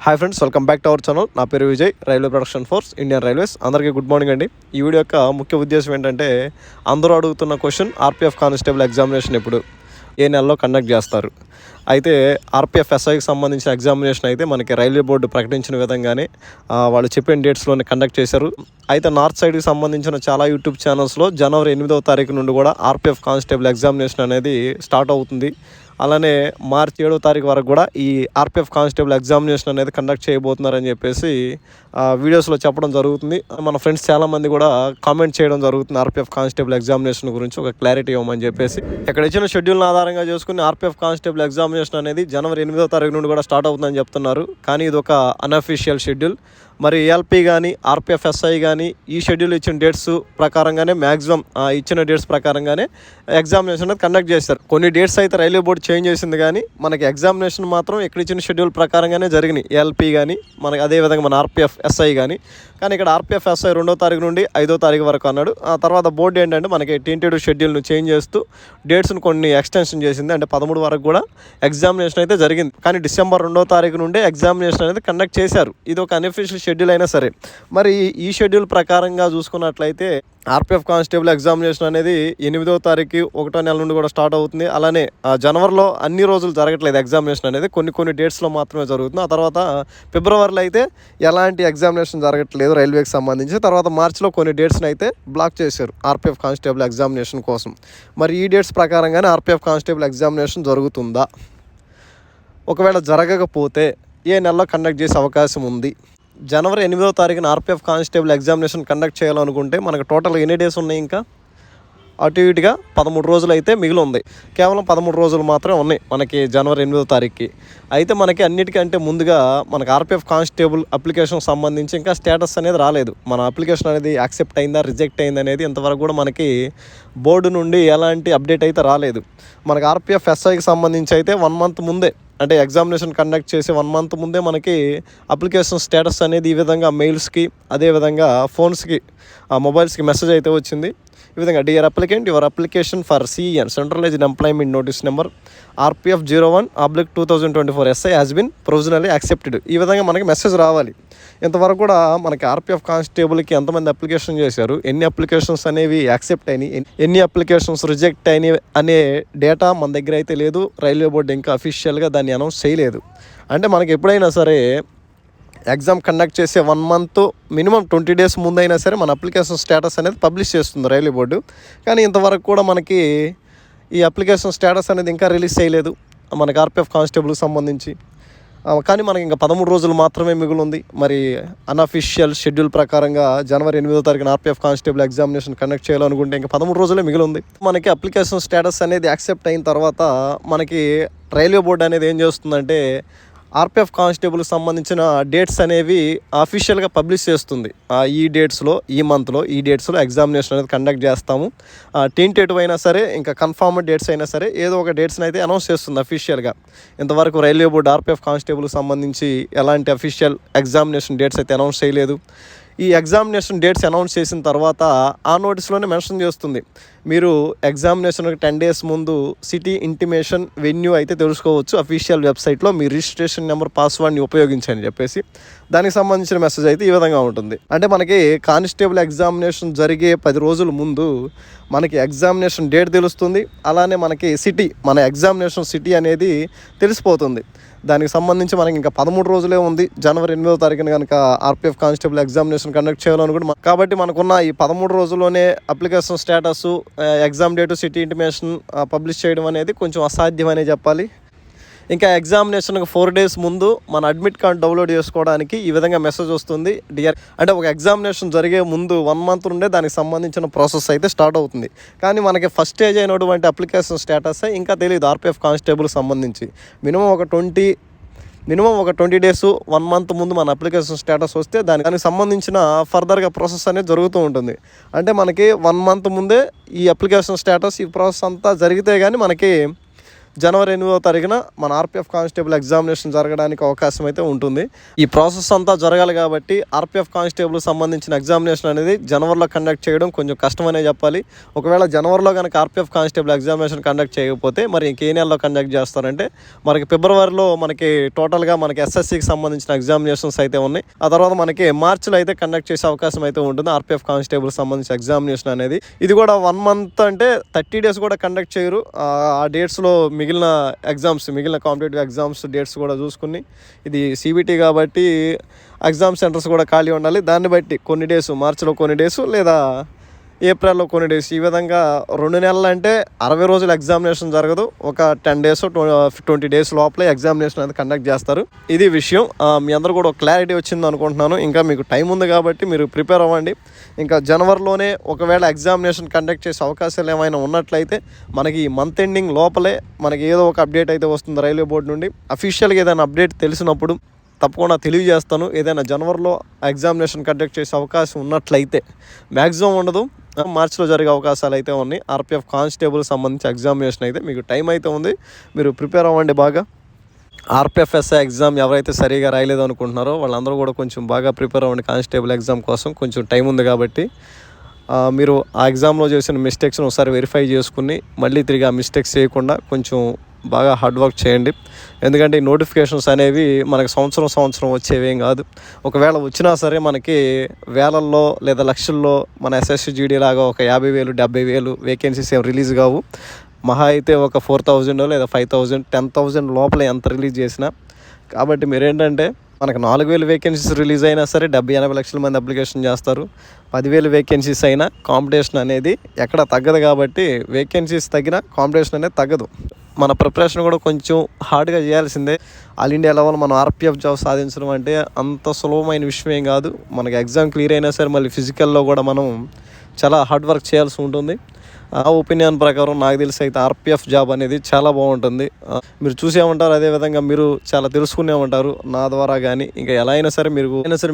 Hi friends, welcome back to our channel. నా పేరు Vijay, railway production force, Indian railways. అందరికీ good morning అండి. ఈ వీడియో యొక్క ముఖ్య ఉద్దేశం ఏంటంటే, అందరూ అడుగుతున్న క్వశ్చన్, ఆర్పిఎఫ్ కానిస్టేబుల్ ఎగ్జామినేషన్ ఎప్పుడు, ఏ నెలలో కండక్ట్ చేస్తారు? అయితే ఆర్పిఎఫ్ ఎస్ఐకి సంబంధించిన ఎగ్జామినేషన్ అయితే మనకి రైల్వే బోర్డు ప్రకటించిన విధంగానే వాళ్ళు చెప్పిన డేట్స్లోనే కండక్ట్ చేశారు. అయితే నార్త్ సైడ్కి సంబంధించిన చాలా యూట్యూబ్ ఛానల్స్లో జనవరి 8వ తారీఖు నుండి కూడా ఆర్పిఎఫ్ కానిస్టేబుల్ ఎగ్జామినేషన్ అనేది స్టార్ట్ అవుతుంది. అలానే మార్చి 7వ తారీఖు వరకు కూడా ఈ ఆర్పిఎఫ్ కానిస్టేబుల్ ఎగ్జామినేషన్ అనేది కండక్ట్ చేయబోతున్నారని చెప్పేసి వీడియోస్లో చెప్పడం జరుగుతుంది. మన ఫ్రెండ్స్ చాలామంది కూడా కామెంట్ చేయడం జరుగుతుంది ఆర్పిఎఫ్ కానిస్టేబుల్ ఎగ్జామినేషన్ గురించి ఒక క్లారిటీ ఇవ్వమని చెప్పేసి. ఇక్కడ ఇచ్చిన షెడ్యూల్ని ఆధారంగా చేసుకుని ఆర్పిఎఫ్ కానిస్టేబుల్ ఎగ్జామినేషన్ అనేది జనవరి 8వ తారీఖు నుండి కూడా స్టార్ట్ అవుతుందని చెప్తున్నారు. కానీ ఇది ఒక అన్అఫీషియల్ షెడ్యూల్. మరి ఏఎల్పీ కానీ ఆర్పిఎఫ్ ఎస్ఐ కానీ ఈ షెడ్యూల్ ఇచ్చిన డేట్స్ ప్రకారంగానే మ్యాక్సిమం ఇచ్చిన డేట్స్ ప్రకారంగానే ఎగ్జామినేషన్ అనేది కండక్ట్ చేస్తారు. కొన్ని డేట్స్ అయితే రైల్వే బోర్డు చేంజ్ చేసింది, కానీ మనకి ఎగ్జామినేషన్ మాత్రం ఇక్కడ ఇచ్చిన షెడ్యూల్ ప్రకారంగానే జరిగినాయి. ఏఎల్పీ కానీ మనకి అదేవిధంగా మన ఆర్పిఎఫ్ ఎస్ఐ కానీ ఇక్కడ ఆర్పిఎఫ్ ఎస్ఐ 2వ తారీఖు నుండి 5వ తారీఖు వరకు అన్నాడు. ఆ తర్వాత బోర్డు ఏంటంటే మనకి టెంటేటివ్ షెడ్యూల్ను చేంజ్ చేస్తూ డేట్స్ను కొన్ని ఎక్స్టెన్షన్ చేసింది. అంటే 13 వరకు కూడా ఎగ్జామినేషన్ అయితే జరిగింది. కానీ డిసెంబర్ 2వ తారీఖు నుండి ఎగ్జామినేషన్ అనేది కండక్ట్ చేశారు. ఇది ఒక అన్అఫీషియల్ షెడ్యూల్ అయినా సరే, మరి ఈ షెడ్యూల్ ప్రకారంగా చూసుకున్నట్లయితే ఆర్పిఎఫ్ కానిస్టేబుల్ ఎగ్జామినేషన్ అనేది 8వ తారీఖు 1వ నెల నుండి కూడా స్టార్ట్ అవుతుంది. అలానే జనవరిలో అన్ని రోజులు జరగట్లేదు ఎగ్జామినేషన్ అనేది, కొన్ని డేట్స్లో మాత్రమే జరుగుతుంది. ఆ తర్వాత ఫిబ్రవరిలో అయితే ఎలాంటి ఎగ్జామినేషన్ జరగట్లేదు రైల్వేకి సంబంధించి. తర్వాత మార్చిలో కొన్ని డేట్స్ని అయితే బ్లాక్ చేశారు ఆర్పిఎఫ్ కానిస్టేబుల్ ఎగ్జామినేషన్ కోసం. మరి ఈ డేట్స్ ప్రకారంగానే ఆర్పిఎఫ్ కానిస్టేబుల్ ఎగ్జామినేషన్ జరుగుతుందా? ఒకవేళ జరగకపోతే ఏ నెలలో కండక్ట్ చేసే అవకాశం ఉంది? జనవరి 8వ తారీఖున ఆర్పిఎఫ్ కానిస్టేబుల్ ఎగ్జామినేషన్ కండక్ట్ చేయాలనుకుంటే మనకు టోటల్గా ఎన్ని డేస్ ఉన్నాయి? ఇంకా అటు ఇటుగా 13 రోజులు అయితే మిగిలి ఉంది. కేవలం 13 రోజులు మాత్రమే ఉన్నాయి మనకి జనవరి 8వ తారీఖుకి. అయితే మనకి అన్నిటికంటే ముందుగా మనకి ఆర్పిఎఫ్ కానిస్టేబుల్ అప్లికేషన్ సంబంధించి ఇంకా స్టేటస్ అనేది రాలేదు. మన అప్లికేషన్ అనేది యాక్సెప్ట్ అయిందా రిజెక్ట్ అయింది అనేది ఇంతవరకు కూడా మనకి బోర్డు నుండి ఎలాంటి అప్డేట్ అయితే రాలేదు. మనకి ఆర్పిఎఫ్ ఎస్ఐకి సంబంధించి అయితే 1 మంత్ ముందే, అంటే ఎగ్జామినేషన్ కండక్ట్ చేసి 1 మంత్ ముందే మనకి అప్లికేషన్ స్టేటస్ అనేది ఈ విధంగా మెయిల్స్కి అదేవిధంగా ఫోన్స్కి మొబైల్స్కి మెసేజ్ అయితే వచ్చింది. ఈ విధంగా dear applicant, your application for CEN centralised employment notice number RPF 01/2024 SI has been provisionally accepted. ఈ విధంగా మనకి మెసేజ్ రావాలి. ఇంతవరకు కూడా మనకి ఆర్పిఎఫ్ కానిస్టేబుల్కి ఎంతమంది అప్లికేషన్ చేశారు, ఎన్ని అప్లికేషన్స్ అనేవి యాక్సెప్ట్ అయినాయి, ఎన్ని అప్లికేషన్స్ రిజెక్ట్ అయినాయి అనే డేటా మన దగ్గర అయితే లేదు. రైల్వే బోర్డు ఇంకా అఫీషియల్గా దాన్ని అనౌన్స్ చేయలేదు. అంటే మనకి ఎప్పుడైనా సరే ఎగ్జామ్ కండక్ట్ చేసే 1 మంత్ మినిమం 20 డేస్ ముందైనా సరే మన అప్లికేషన్ స్టేటస్ అనేది పబ్లిష్ చేస్తుంది రైల్వే బోర్డు. కానీ ఇంతవరకు కూడా మనకి ఈ అప్లికేషన్ స్టేటస్ అనేది ఇంకా రిలీజ్ చేయలేదు మనకి ఆర్పిఎఫ్ కానిస్టేబుల్కి సంబంధించి. కానీ మనకి ఇంకా 13 రోజులు మాత్రమే మిగులుంది. మరి అన్అఫీషియల్ షెడ్యూల్ ప్రకారంగా జనవరి 8వ తారీఖున ఆర్పిఎఫ్ కానిస్టేబుల్ ఎగ్జామినేషన్ కండక్ట్ చేయాలనుకుంటే ఇంకా 13 రోజులే మిగిలింది. మనకి అప్లికేషన్ స్టేటస్ అనేది యాక్సెప్ట్ అయిన తర్వాత మనకి రైల్వే బోర్డు అనేది ఏం చేస్తుందంటే ఆర్పిఎఫ్ కానిస్టేబుల్కి సంబంధించిన డేట్స్ అనేవి అఫీషియల్గా పబ్లిష్ చేస్తుంది. ఈ డేట్స్లో ఈ మంత్లో ఈ డేట్స్లో ఎగ్జామినేషన్ అనేది కండక్ట్ చేస్తాము. టెంటేటివ్ అయినా సరే ఇంకా కన్ఫర్మ్డ్ డేట్స్ అయినా సరే ఏదో ఒక డేట్స్ని అయితే అనౌన్స్ చేస్తుంది అఫీషియల్గా. ఇంతవరకు రైల్వే బోర్డు ఆర్పిఎఫ్ కానిస్టేబుల్కి సంబంధించి ఎలాంటి అఫీషియల్ ఎగ్జామినేషన్ డేట్స్ అయితే అనౌన్స్ చేయలేదు. ఈ ఎగ్జామినేషన్ డేట్స్ అనౌన్స్ చేసిన తర్వాత ఆ నోటీస్లోనే మెన్షన్ చేస్తుంది, మీరు ఎగ్జామినేషన్కి 10 డేస్ ముందు సిటీ ఇంటిమేషన్ వెన్యూ అయితే తెలుసుకోవచ్చు అఫీషియల్ వెబ్సైట్లో, మీ రిజిస్ట్రేషన్ నెంబర్ పాస్వర్డ్ని ఉపయోగించని చెప్పేసి దానికి సంబంధించిన మెసేజ్ అయితే ఈ విధంగా ఉంటుంది. అంటే మనకి కానిస్టేబుల్ ఎగ్జామినేషన్ జరిగే 10 రోజుల ముందు మనకి ఎగ్జామినేషన్ డేట్ తెలుస్తుంది. అలానే మనకి సిటీ, మన ఎగ్జామినేషన్ సిటీ అనేది తెలిసిపోతుంది. దానికి సంబంధించి మనకి ఇంకా 13 రోజులే ఉంది. జనవరి 8వ తారీఖున కనుక ఆర్పిఎఫ్ కానిస్టేబుల్ ఎగ్జామినేషన్ కండక్ట్ చేయాలనుకుంటే, కాబట్టి మనకున్న ఈ 13 రోజుల్లోనే application status, exam date, city intimation publish చేయడం అనేది కొంచెం అసాధ్యమనే చెప్పాలి. ఇంకా ఎగ్జామినేషన్కి 4 డేస్ ముందు మన అడ్మిట్ కార్డ్ డౌన్లోడ్ చేసుకోవడానికి ఈ విధంగా మెసేజ్ వస్తుంది. డియర్ అంటే ఒక ఎగ్జామినేషన్ జరిగే ముందు 1 మంత్ నుండే దానికి సంబంధించిన ప్రాసెస్ అయితే స్టార్ట్ అవుతుంది. కానీ మనకి ఫస్ట్ స్టేజ్ అయినటువంటి అప్లికేషన్ స్టేటస్ ఇంకా తెలియదు ఆర్పిఎఫ్ కానిస్టేబుల్ సంబంధించి. మినిమం ఒక 20 డేస్ 1 మంత్ ముందు మన అప్లికేషన్ స్టేటస్ వస్తే దానికి సంబంధించిన ఫర్దర్గా ప్రాసెస్ అనేది జరుగుతూ ఉంటుంది. అంటే మనకి 1 మంత్ ముందే ఈ అప్లికేషన్ స్టేటస్, ఈ ప్రాసెస్ అంతా జరిగితే కానీ మనకి జనవరి 8వ తారీఖున మన ఆర్పిఎఫ్ కానిస్టేబుల్ ఎగ్జామినేషన్ జరగడానికి అవకాశం అయితే ఉంటుంది. ఈ ప్రాసెస్ అంతా జరగాలి కాబట్టి ఆర్పిఎఫ్ కానిస్టేబుల్ సంబంధించిన ఎగ్జామినేషన్ అనేది జనవరిలో కండక్ట్ చేయడం కొంచెం కష్టమనే చెప్పాలి. ఒకవేళ జనవరిలో కనుక ఆర్పిఎఫ్ కానిస్టేబుల్ ఎగ్జామినేషన్ కండక్ట్ చేయకపోతే మరి ఇంకే నెలలో కండక్ట్ చేస్తారంటే మనకి ఫిబ్రవరిలో మనకి టోటల్గా మనకి ఎస్ఎస్సికి సంబంధించిన ఎగ్జామినేషన్స్ అయితే ఉన్నాయి. ఆ తర్వాత మనకి మార్చిలో అయితే కండక్ట్ చేసే అవకాశం అయితే ఉంటుంది ఆర్పిఎఫ్ కానిస్టేబుల్ సంబంధించిన ఎగ్జామినేషన్ అనేది. ఇది కూడా 1 month అంటే 30 days కూడా కండక్ట్ చేయరు. ఆ డేట్స్లో మిగిలిన కాంపిటేటివ్ ఎగ్జామ్స్ డేట్స్ కూడా చూసుకుని, ఇది సిబిటీ కాబట్టి ఎగ్జామ్ సెంటర్స్ కూడా ఖాళీ ఉండాలి. దాన్ని బట్టి కొన్ని డేస్ మార్చిలో కొన్ని డేస్ లేదా ఏప్రిల్లో కొన్ని డేస్, ఈ విధంగా 2 నెలలు అంటే 60 రోజులు ఎగ్జామినేషన్ జరగదు. ఒక 10 days 20 days లోపలే ఎగ్జామినేషన్ అనేది కండక్ట్ చేస్తారు. ఇది విషయం. మీ అందరూ కూడా ఒక క్లారిటీ వచ్చింది అనుకుంటున్నాను. ఇంకా మీకు టైం ఉంది కాబట్టి మీరు ప్రిపేర్ అవ్వండి. ఇంకా జనవరిలోనే ఒకవేళ ఎగ్జామినేషన్ కండక్ట్ చేసే అవకాశాలు ఏమైనా ఉన్నట్లయితే మనకి ఈ మంత్ ఎండింగ్ లోపలే మనకి ఏదో ఒక అప్డేట్ అయితే వస్తుంది రైల్వే బోర్డు నుండి. అఫీషియల్గా ఏదైనా అప్డేట్ తెలిసినప్పుడు తప్పకుండా తెలియజేస్తాను. ఏదైనా జనవరిలో ఎగ్జామినేషన్ కండక్ట్ చేసే అవకాశం ఉన్నట్లయితే, మ్యాక్సిమం ఉండదు, మార్చిలో జరిగే అవకాశాలు అయితే ఉన్నాయి. ఆర్పిఎఫ్ కానిస్టేబుల్ సంబంధించి ఎగ్జామినేషన్ అయితే మీకు టైం అయితే ఉంది, మీరు ప్రిపేర్ అవ్వండి బాగా. ఆర్పిఎఫ్ఎస్ఐ ఎగ్జామ్ ఎవరైతే సరిగా రాయలేదు అనుకుంటున్నారో వాళ్ళందరూ కూడా కొంచెం బాగా ప్రిపేర్ అవ్వండి. కానిస్టేబుల్ ఎగ్జామ్ కోసం కొంచెం టైం ఉంది కాబట్టి మీరు ఆ ఎగ్జామ్లో చేసిన మిస్టేక్స్ని ఒకసారి వెరిఫై చేసుకుని మళ్ళీ తిరిగి ఆ మిస్టేక్స్ చేయకుండా కొంచెం బాగా హార్డ్ వర్క్ చేయండి. ఎందుకంటే ఈ నోటిఫికేషన్స్ అనేవి మనకి సంవత్సరం వచ్చేవేం కాదు. ఒకవేళ వచ్చినా సరే మనకి వేలల్లో లేదా లక్షల్లో మన ఎస్ఎస్సి జీడీ లాగా ఒక 50,000 70,000 వేకెన్సీస్ ఏం రిలీజ్ కావు. మహా అయితే ఒక 4,000 లేదా 5,000 10,000 లోపల ఎంత రిలీజ్ చేసినా. కాబట్టి మీరేంటంటే మనకు 4,000 వేకెన్సీస్ రిలీజ్ అయినా సరే 70-80 లక్షల మంది అప్లికేషన్ చేస్తారు. 10,000 వేకెన్సీస్ అయినా కాంపిటీషన్ అనేది ఎక్కడ తగ్గదు. కాబట్టి వేకెన్సీస్ తగ్గినా కాంపిటీషన్ అనేది తగ్గదు. మన ప్రిపరేషన్ కూడా కొంచెం హార్డ్గా చేయాల్సిందే. ఆల్ ఇండియా లెవెల్ మనం ఆర్పిఎఫ్ జాబ్ సాధించడం అంటే అంత సులభమైన విషయం ఏం కాదు. మనకి ఎగ్జామ్ క్లియర్ అయినా సరే మళ్ళీ ఫిజికల్లో కూడా మనం చాలా హార్డ్ వర్క్ చేయాల్సి ఉంటుంది. ఆ ఒపీనియన్ ప్రకారం నాకు తెలిసి అయితే ఆర్పిఎఫ్ జాబ్ అనేది చాలా బాగుంటుంది. మీరు చూసే ఉంటారు, అదేవిధంగా మీరు చాలా తెలుసుకునే ఉంటారు నా ద్వారా. కానీ ఇంకా ఎలా అయినా సరే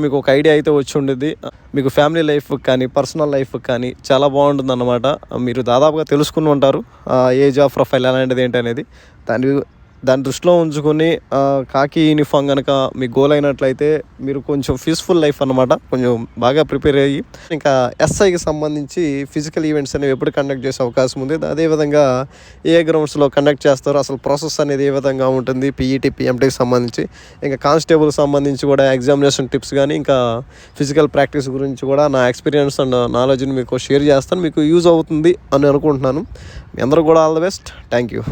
మీకు ఒక ఐడియా అయితే వచ్చి ఉండేది. మీకు ఫ్యామిలీ లైఫ్ కానీ పర్సనల్ లైఫ్ కానీ చాలా బాగుంటుంది అన్నమాట. మీరు దాదాపుగా తెలుసుకుని ఉంటారు ఏ జాబ్ ప్రొఫైల్ ఎలాంటిది ఏంటి అనేది. దాన్ని దృష్టిలో ఉంచుకొని కాకి యూనిఫామ్ కనుక మీ గోల్ అయినట్లయితే మీరు కొంచెం పీస్ఫుల్ లైఫ్ అన్నమాట. కొంచెం బాగా ప్రిపేర్ అయ్యి ఇంకా ఎస్ఐకి సంబంధించి ఫిజికల్ ఈవెంట్స్ అనేవి ఎప్పుడు కండక్ట్ చేసే అవకాశం ఉంది, అదేవిధంగా ఏ గ్రౌండ్స్లో కండక్ట్ చేస్తారో, అసలు ప్రాసెస్ అనేది ఏ విధంగా ఉంటుంది, పీఈటీ పిఎంటీకి సంబంధించి, ఇంకా కానిస్టేబుల్ సంబంధించి కూడా ఎగ్జామినేషన్ టిప్స్ కానీ ఇంకా ఫిజికల్ ప్రాక్టీస్ గురించి కూడా నా ఎక్స్పీరియన్స్ అండ్ నాలెడ్జ్ని మీకు షేర్ చేస్తాను. మీకు యూజ్ అవుతుంది అని అనుకుంటున్నాను. మీ అందరూ కూడా all the best. Thank you.